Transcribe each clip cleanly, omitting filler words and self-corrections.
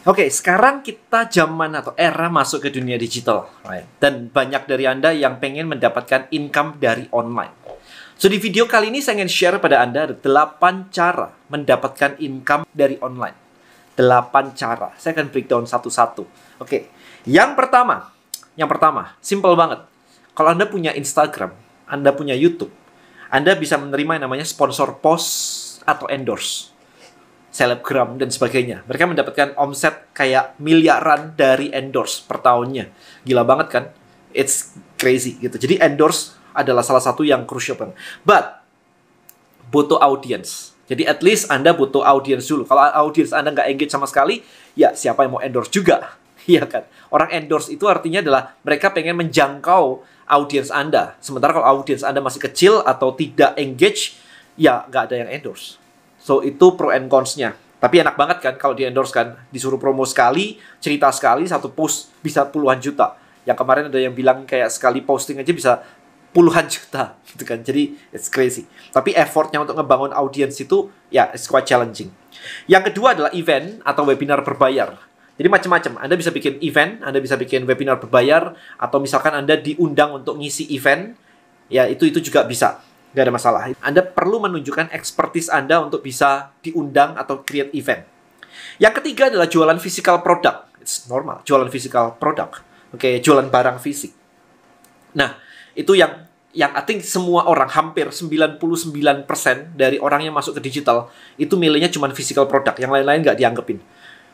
Oke, sekarang kita zaman atau era masuk ke dunia digital, right? Dan banyak dari Anda yang pengen mendapatkan income dari online. So, di video kali ini saya ingin share pada Anda 8 cara mendapatkan income dari online. 8 cara. Saya akan breakdown satu-satu. Oke, yang pertama, simple banget. Kalau Anda punya Instagram, Anda punya YouTube, Anda bisa menerima yang namanya sponsor post atau endorse. Selebgram dan sebagainya. Mereka mendapatkan omset kayak miliaran dari endorse per tahunnya. Gila banget kan? It's crazy gitu. Jadi endorse adalah salah satu yang crucial banget. But butuh audience. Jadi at least Anda butuh audience dulu. Kalau audience Anda nggak engage sama sekali, ya siapa yang mau endorse juga? Iya kan? Orang endorse itu artinya adalah mereka pengen menjangkau audience Anda. Sementara kalau audience Anda masih kecil atau tidak engage, ya nggak ada yang endorse. So, itu pro and cons-nya. Tapi enak banget kan kalau di-endorse kan. Disuruh promo sekali, cerita sekali, satu post bisa puluhan juta. Yang kemarin ada yang bilang kayak sekali posting aja bisa puluhan juta. Gitu kan. Jadi, it's crazy. Tapi effortnya untuk ngebangun audience itu, ya, it's quite challenging. Yang kedua adalah event atau webinar berbayar. Jadi macam-macam. Anda bisa bikin event, Anda bisa bikin webinar berbayar, atau misalkan Anda diundang untuk ngisi event, ya itu juga bisa. Nggak ada masalah. Anda perlu menunjukkan expertise Anda untuk bisa diundang atau create event. Yang ketiga adalah jualan physical product. It's normal, jualan physical product. Oke, jualan barang fisik. Nah, itu yang I think semua orang, hampir 99% dari orang yang masuk ke digital, itu milihnya cuma physical product. Yang lain-lain nggak dianggapin.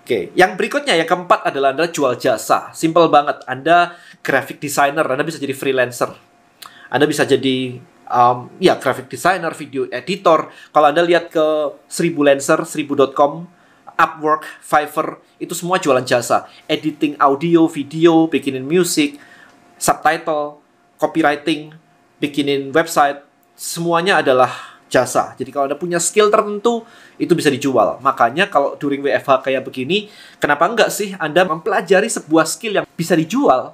Oke, yang berikutnya, yang keempat adalah Anda jual jasa. Simple banget. Anda graphic designer, Anda bisa jadi freelancer. Anda bisa jadi graphic designer, video editor. Kalau Anda lihat ke 1000lancer, 1000.com, Upwork, Fiverr, itu semua jualan jasa. Editing audio, video, bikinin music, subtitle, copywriting, bikinin website, semuanya adalah jasa. Jadi kalau Anda punya skill tertentu, itu bisa dijual. Makanya kalau during WFH kayak begini, kenapa enggak sih Anda mempelajari sebuah skill yang bisa dijual?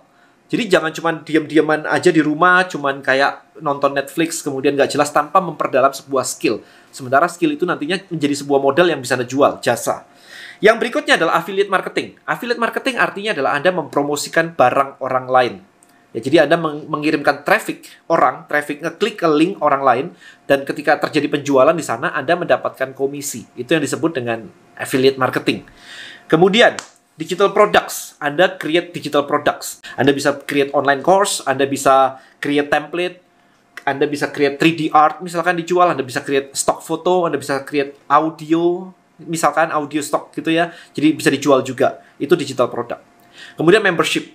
Jadi jangan cuma diam-diaman aja di rumah, cuman kayak nonton Netflix, kemudian nggak jelas tanpa memperdalam sebuah skill. Sementara skill itu nantinya menjadi sebuah modal yang bisa Anda jual, jasa. Yang berikutnya adalah affiliate marketing. Affiliate marketing artinya adalah Anda mempromosikan barang orang lain. Ya, jadi Anda mengirimkan traffic ngeklik ke link orang lain, dan ketika terjadi penjualan di sana, Anda mendapatkan komisi. Itu yang disebut dengan affiliate marketing. Kemudian, digital products, Anda create digital products. Anda bisa create online course, Anda bisa create template, Anda bisa create 3D art, misalkan dijual, Anda bisa create stock foto, Anda bisa create audio, misalkan audio stock gitu ya. Jadi bisa dijual juga. Itu digital product. Kemudian membership.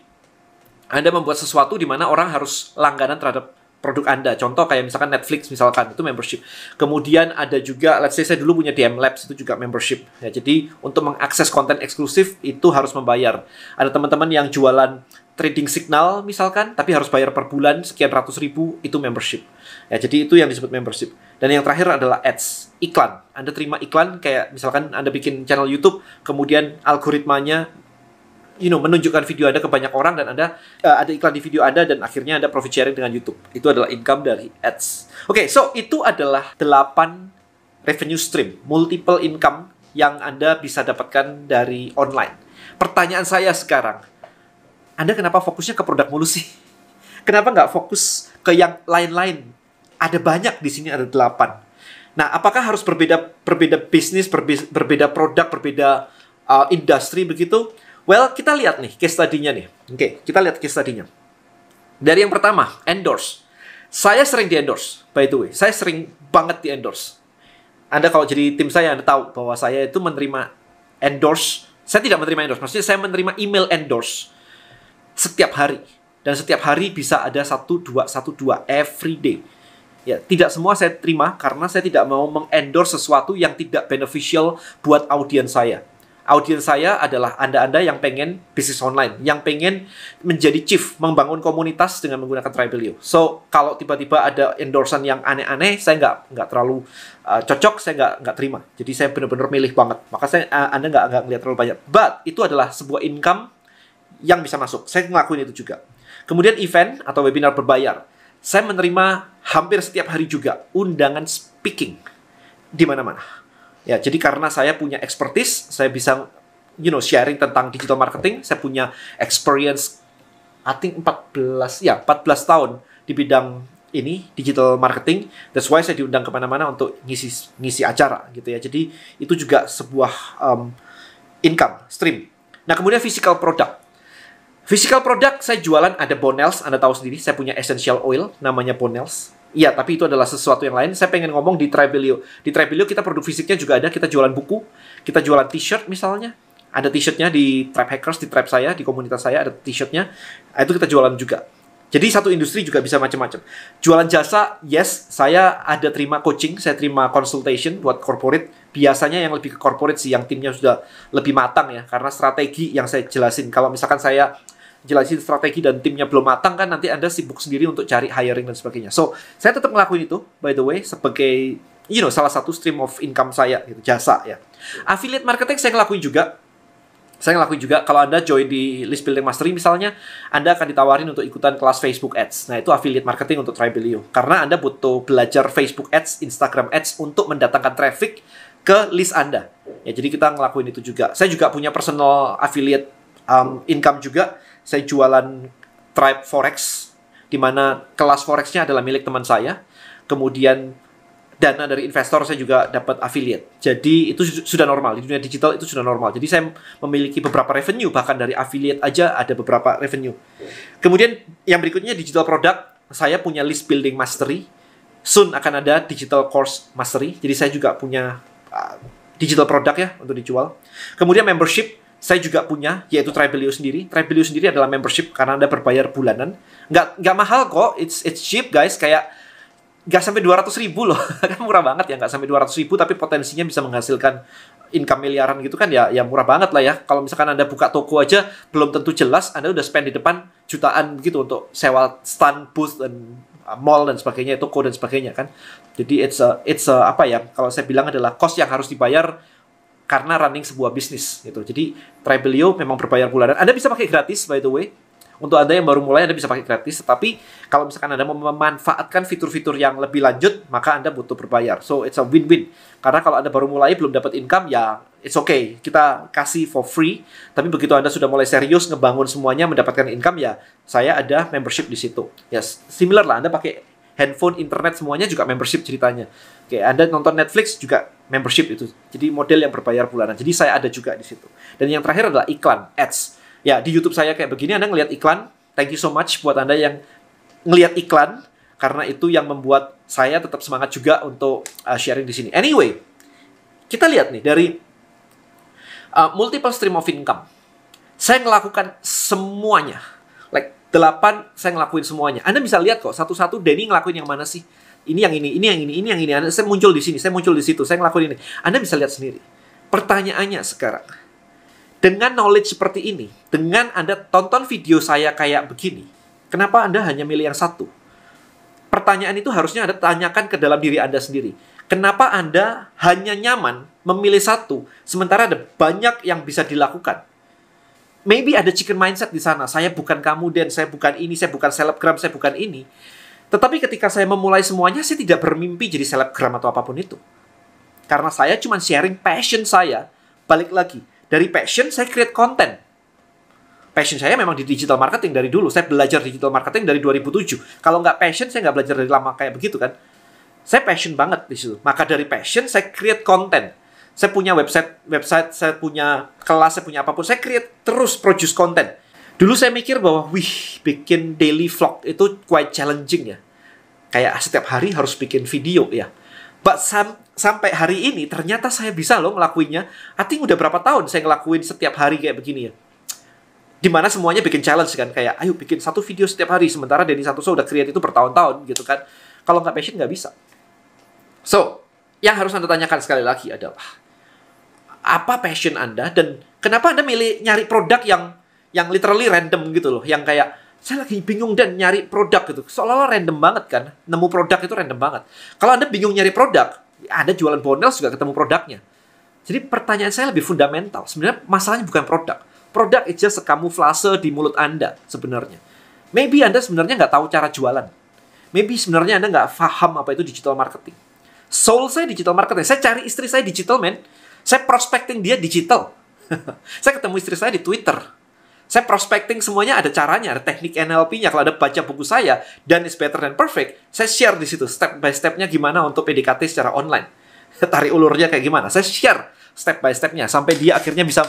Anda membuat sesuatu di mana orang harus langganan terhadap produk Anda. Contoh kayak misalkan Netflix misalkan, itu membership. Kemudian ada juga, let's say saya dulu punya DM Labs, itu juga membership. Ya, jadi untuk mengakses konten eksklusif itu harus membayar. Ada teman-teman yang jualan trading signal misalkan, tapi harus bayar per bulan sekian ratus ribu, itu membership. Ya, jadi itu yang disebut membership. Dan yang terakhir adalah ads, iklan. Anda terima iklan kayak misalkan Anda bikin channel YouTube, kemudian algoritmanya menunjukkan video Anda ke banyak orang, dan Anda ada iklan di video Anda, dan akhirnya Anda profit sharing dengan YouTube. Itu adalah income dari ads. Oke, so itu adalah 8 revenue stream, multiple income yang Anda bisa dapatkan dari online. Pertanyaan saya sekarang, Anda kenapa fokusnya ke produk mulu sih? Kenapa nggak fokus ke yang lain-lain? Ada banyak di sini, ada 8. Nah, apakah harus berbeda bisnis, berbeda produk, berbeda industri begitu? Well, kita lihat nih case study-nya nih. Oke, kita lihat case study-nya. Dari yang pertama, endorse. Saya sering di-endorse, by the way. Saya sering banget di-endorse. Anda kalau jadi tim saya, Anda tahu bahwa saya itu menerima endorse. Saya tidak menerima endorse, maksudnya saya menerima email endorse setiap hari. Dan setiap hari bisa ada 1-2 every day. Ya, tidak semua saya terima karena saya tidak mau mengendorse sesuatu yang tidak beneficial buat audiens saya. Audiens saya adalah Anda-Anda yang pengen bisnis online, yang pengen menjadi chief, membangun komunitas dengan menggunakan Tribelio. So, kalau tiba-tiba ada endorsement yang aneh-aneh, saya nggak terlalu cocok, saya nggak terima. Jadi saya benar-benar milih banget. Maka Anda nggak ngeliat terlalu banyak. But, itu adalah sebuah income yang bisa masuk. Saya ngelakuin itu juga. Kemudian event atau webinar berbayar. Saya menerima hampir setiap hari juga undangan speaking di mana-mana. Ya, jadi karena saya punya expertise, saya bisa sharing tentang digital marketing. Saya punya experience, I think 14 tahun di bidang ini, digital marketing. That's why saya diundang kemana-mana untuk ngisi acara gitu ya. Jadi itu juga sebuah income stream. Nah, kemudian physical product. Physical product saya jualan ada Bonels, Anda tahu sendiri, saya punya essential oil namanya Bonels. Iya, tapi itu adalah sesuatu yang lain. Saya pengen ngomong di Tribelio. Di Tribelio kita produk fisiknya juga ada. Kita jualan buku, kita jualan t-shirt misalnya. Ada t-shirtnya di Tribe Hackers, di Tribe saya, di komunitas saya ada t-shirtnya. Itu kita jualan juga. Jadi satu industri juga bisa macam-macam. Jualan jasa, yes, saya ada terima coaching, saya terima consultation buat corporate. Biasanya yang lebih ke corporate sih, yang timnya sudah lebih matang ya. Karena strategi yang saya jelasin. Kalau misalkan saya jelasin strategi dan timnya belum matang kan nanti Anda sibuk sendiri untuk cari hiring dan sebagainya. So, saya tetap ngelakuin itu, by the way, sebagai, salah satu stream of income saya, gitu, jasa ya. Affiliate marketing saya ngelakuin juga. Kalau Anda join di List Building Mastery misalnya, Anda akan ditawarin untuk ikutan kelas Facebook Ads. Nah, itu affiliate marketing untuk Tribelio. Karena Anda butuh belajar Facebook Ads, Instagram Ads untuk mendatangkan traffic ke list Anda. Ya, jadi kita ngelakuin itu juga. Saya juga punya personal affiliate income juga. Saya jualan Tribe Forex, di mana kelas Forex-nya adalah milik teman saya. Kemudian dana dari investor saya juga dapat affiliate. Jadi itu sudah normal. Di dunia digital itu sudah normal. Jadi saya memiliki beberapa revenue. Bahkan dari affiliate aja ada beberapa revenue. Kemudian yang berikutnya digital product. Saya punya List Building Mastery. Soon akan ada digital course mastery. Jadi saya juga punya digital product ya untuk dijual. Kemudian membership. Saya juga punya, yaitu Tribelio sendiri. Tribelio sendiri adalah membership karena Anda berbayar bulanan. Nggak mahal kok, it's cheap guys. Kayak nggak sampai 200.000 loh. Kan murah banget ya, nggak sampai 200.000, tapi potensinya bisa menghasilkan income miliaran gitu kan ya murah banget lah ya. Kalau misalkan Anda buka toko aja, belum tentu jelas, Anda udah spend di depan jutaan gitu untuk sewa stand, booth, dan mall dan sebagainya, toko dan sebagainya kan. Jadi it's apa ya, kalau saya bilang adalah cost yang harus dibayar karena running sebuah bisnis gitu. Jadi Tribelio memang berbayar bulanan. Anda bisa pakai gratis by the way. Untuk Anda yang baru mulai Anda bisa pakai gratis, tapi kalau misalkan Anda mau memanfaatkan fitur-fitur yang lebih lanjut, maka Anda butuh berbayar. So it's a win-win. Karena kalau Anda baru mulai belum dapat income ya it's okay. Kita kasih for free. Tapi begitu Anda sudah mulai serius ngebangun semuanya mendapatkan income ya saya ada membership di situ. Yes, similar lah Anda pakai handphone, internet, semuanya juga membership ceritanya. Oke, Anda nonton Netflix juga membership itu. Jadi model yang berbayar bulanan. Jadi saya ada juga di situ. Dan yang terakhir adalah iklan, ads. Ya, di YouTube saya kayak begini, Anda ngelihat iklan. Thank you so much buat Anda yang ngelihat iklan. Karena itu yang membuat saya tetap semangat juga untuk sharing di sini. Anyway, kita lihat nih dari multiple stream of income. Saya ngelakukan semuanya. 8 saya ngelakuin semuanya. Anda bisa lihat kok satu-satu Denny ngelakuin yang mana sih? Ini yang ini, ini yang ini, ini yang ini. Saya muncul di sini, saya muncul di situ, saya ngelakuin ini. Anda bisa lihat sendiri. Pertanyaannya sekarang, dengan knowledge seperti ini, dengan Anda tonton video saya kayak begini, kenapa Anda hanya milih yang satu? Pertanyaan itu harusnya Anda tanyakan ke dalam diri Anda sendiri. Kenapa Anda hanya nyaman memilih satu, sementara ada banyak yang bisa dilakukan? Maybe ada chicken mindset di sana. Saya bukan kamu, Dan. Saya bukan ini. Saya bukan selebgram. Saya bukan ini. Tetapi ketika saya memulai semuanya, saya tidak bermimpi jadi selebgram atau apapun itu. Karena saya cuma sharing passion saya. Balik lagi. Dari passion, saya create content. Passion saya memang di digital marketing dari dulu. Saya belajar digital marketing dari 2007. Kalau nggak passion, saya nggak belajar dari lama kayak begitu kan. Saya passion banget di situ. Maka dari passion, saya create content. Saya punya website, saya punya kelas, saya punya apapun. Saya create terus produce content. Dulu saya mikir bahwa, bikin daily vlog itu quite challenging ya. Kayak setiap hari harus bikin video ya. But sampai hari ini, ternyata saya bisa loh ngelakuinnya. I think udah berapa tahun saya ngelakuin setiap hari kayak begini ya. Dimana semuanya bikin challenge kan. Kayak, ayo bikin satu video setiap hari. Sementara Denny Santoso udah create itu bertahun-tahun gitu kan. Kalau nggak passion, nggak bisa. So, yang harus Anda tanyakan sekali lagi adalah, apa passion Anda dan kenapa Anda milih nyari produk yang literally random gitu loh, yang kayak saya lagi bingung dan nyari produk gitu, seolah-olah random banget kan, nemu produk itu random banget. Kalau Anda bingung nyari produk, Anda jualan Bonels juga ketemu produknya. Jadi pertanyaan saya lebih fundamental. Sebenarnya masalahnya bukan produk is just kamuflase di mulut Anda sebenarnya. Maybe Anda sebenarnya nggak tahu cara jualan. Maybe sebenarnya Anda nggak paham apa itu digital marketing. Soul saya digital marketing. Saya cari istri saya digital, man. Saya prospecting dia digital. Saya ketemu istri saya di Twitter. Saya prospecting semuanya ada caranya, ada teknik NLP-nya. Kalau ada baca buku saya, Done is Better Than Perfect, saya share di situ step by step-nya gimana untuk PDKT secara online. Tarik ulurnya kayak gimana. Saya share step by step-nya sampai dia akhirnya bisa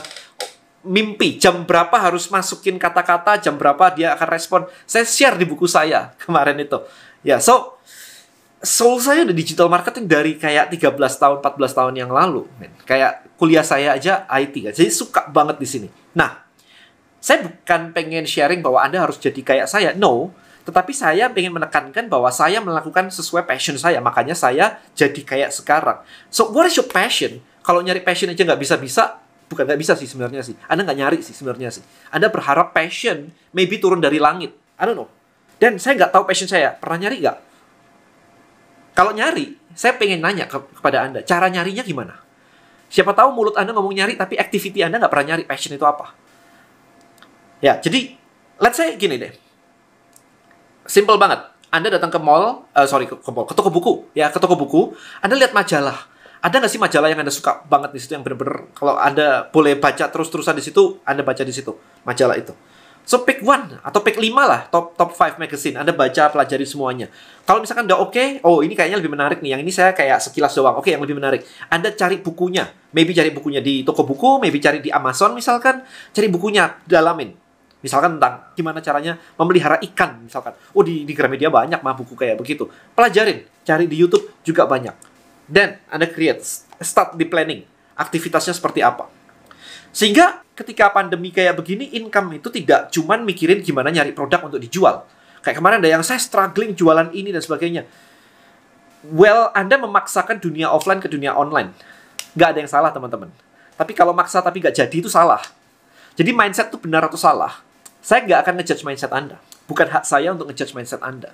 mimpi jam berapa harus masukin kata-kata, jam berapa dia akan respon. Saya share di buku saya kemarin itu. Ya, so soul saya udah digital marketing dari kayak 13 tahun, 14 tahun yang lalu. Kayak kuliah saya aja IT kan. Jadi suka banget di sini. Nah, saya bukan pengen sharing bahwa Anda harus jadi kayak saya. No. Tetapi saya pengen menekankan bahwa saya melakukan sesuai passion saya. Makanya saya jadi kayak sekarang. So, what is your passion? Kalau nyari passion aja nggak bisa-bisa, bukan nggak bisa sih sebenarnya sih. Anda nggak nyari sih sebenarnya sih. Anda berharap passion maybe turun dari langit. I don't know. Dan saya nggak tahu passion saya. Pernah nyari nggak? Kalau nyari, saya pengen nanya kepada Anda, cara nyarinya gimana? Siapa tahu mulut Anda ngomong nyari, tapi activity Anda nggak pernah nyari passion itu apa. Ya, jadi, let's say gini deh. Simple banget. Anda datang ke mall, ke toko buku. Ya, ke toko buku, Anda lihat majalah. Ada nggak sih majalah yang Anda suka banget di situ, yang bener-bener, kalau Anda boleh baca terus-terusan di situ, Anda baca di situ, majalah itu. So, pick one, atau pick 5 lah, top 5 magazine. Anda baca, pelajari semuanya. Kalau misalkan udah oke, oh ini kayaknya lebih menarik nih. Yang ini saya kayak sekilas doang. Oke, yang lebih menarik. Anda cari bukunya. Maybe cari bukunya di toko buku, maybe cari di Amazon misalkan. Cari bukunya, dalamin. Misalkan tentang gimana caranya memelihara ikan, misalkan. Oh, di Gramedia banyak mah buku kayak begitu. Pelajarin. Cari di YouTube juga banyak. Dan Anda start di planning. Aktivitasnya seperti apa. Sehingga ketika pandemi kayak begini, income itu tidak cuman mikirin gimana nyari produk untuk dijual. Kayak kemarin ada yang saya struggling jualan ini dan sebagainya. Well, Anda memaksakan dunia offline ke dunia online. Nggak ada yang salah, teman-teman. Tapi kalau maksa tapi nggak jadi, itu salah. Jadi mindset itu benar atau salah. Saya nggak akan ngejudge mindset Anda. Bukan hak saya untuk ngejudge mindset Anda.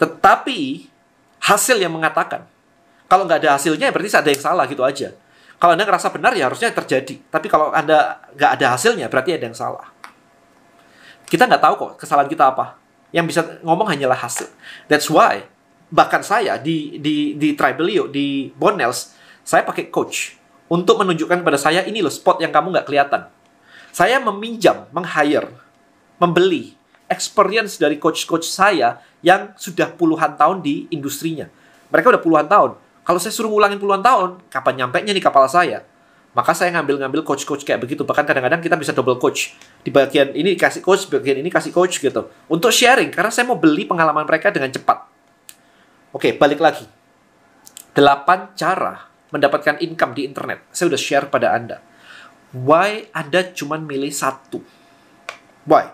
Tetapi, hasil yang mengatakan. Kalau nggak ada hasilnya, berarti ada yang salah gitu aja. Kalau Anda ngerasa benar, ya harusnya terjadi. Tapi kalau Anda nggak ada hasilnya, berarti ada yang salah. Kita nggak tahu kok kesalahan kita apa. Yang bisa ngomong hanyalah hasil. That's why, bahkan saya di Tribelio, di Bonels, saya pakai coach. Untuk menunjukkan pada saya, ini loh spot yang kamu nggak kelihatan. Saya meminjam, meng-hire, membeli experience dari coach-coach saya yang sudah puluhan tahun di industrinya. Mereka udah puluhan tahun. Kalau saya suruh ngulangin puluhan tahun, kapan nyampenya nih kapal saya? Maka saya ngambil coach-coach kayak begitu. Bahkan kadang-kadang kita bisa double coach. Di bagian ini kasih coach, bagian ini kasih coach gitu. Untuk sharing, karena saya mau beli pengalaman mereka dengan cepat. Oke, balik lagi. 8 cara mendapatkan income di internet. Saya udah share pada Anda. Why Anda cuma milih 1? Why?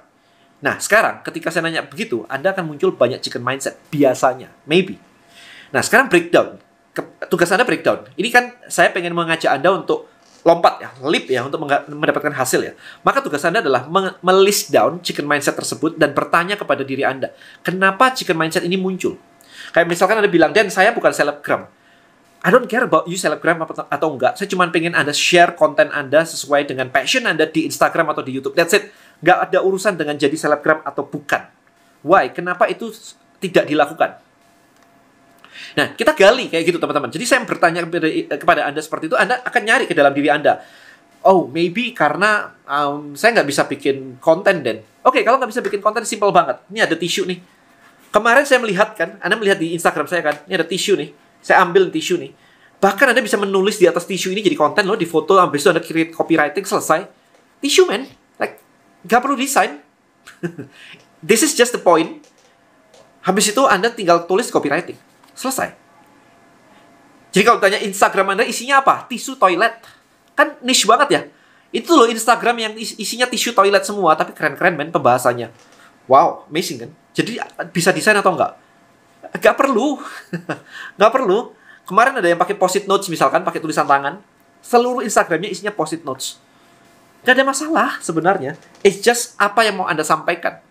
Nah, sekarang ketika saya nanya begitu, Anda akan muncul banyak chicken mindset. Biasanya. Maybe. Nah, sekarang breakdown. Tugas Anda breakdown. Ini kan saya pengen mengajak Anda untuk lompat ya, leap ya, untuk mendapatkan hasil ya. Maka tugas Anda adalah melist down chicken mindset tersebut dan bertanya kepada diri Anda, kenapa chicken mindset ini muncul? Kayak misalkan Anda bilang, Dan, saya bukan selebgram. I don't care about you selebgram atau enggak. Saya cuma pengen Anda share konten Anda sesuai dengan passion Anda di Instagram atau di YouTube. That's it. Nggak ada urusan dengan jadi selebgram atau bukan. Why? Kenapa itu tidak dilakukan? Nah, kita gali kayak gitu, teman-teman. Jadi saya bertanya kepada Anda seperti itu, Anda akan nyari ke dalam diri Anda. Oh, maybe karena saya nggak bisa bikin konten, Dan. Oke, kalau nggak bisa bikin konten, simple banget. Ini ada tisu nih. Kemarin saya melihat kan, Anda melihat di Instagram saya kan, ini ada tisu nih. Saya ambil tisu nih. Bahkan Anda bisa menulis di atas tisu ini jadi konten loh, di foto, habis itu Anda create copywriting, selesai. Tisu, man. Like, nggak perlu desain. This is just the point. Habis itu Anda tinggal tulis copywriting. Selesai. Jadi kalau tanya Instagram Anda isinya apa? Tisu toilet. Kan niche banget ya. Itu loh Instagram yang isinya tisu toilet semua. Tapi keren-keren men pembahasannya. Wow, amazing kan? Jadi bisa desain atau enggak? Nggak perlu. Nggak perlu. Kemarin ada yang pakai post-it notes misalkan, pakai tulisan tangan. Seluruh Instagramnya isinya post-it notes. Nggak ada masalah sebenarnya. It's just apa yang mau Anda sampaikan.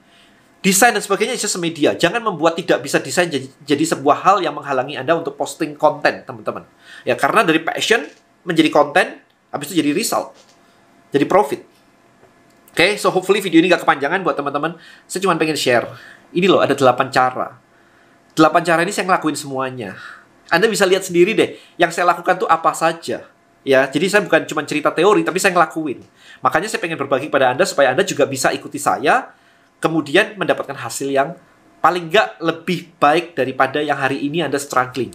Desain dan sebagainya itu media. Jangan membuat tidak bisa desain jadi sebuah hal yang menghalangi Anda untuk posting konten, teman-teman. Ya, karena dari passion menjadi konten, habis itu jadi result. Jadi profit. Oke, so hopefully video ini nggak kepanjangan buat teman-teman. Saya cuma pengen share. Ini loh, ada 8 cara. 8 cara ini saya ngelakuin semuanya. Anda bisa lihat sendiri deh, yang saya lakukan tuh apa saja. Ya, jadi saya bukan cuma cerita teori, tapi saya ngelakuin. Makanya saya pengen berbagi pada Anda supaya Anda juga bisa ikuti saya, kemudian mendapatkan hasil yang paling nggak lebih baik daripada yang hari ini Anda struggling.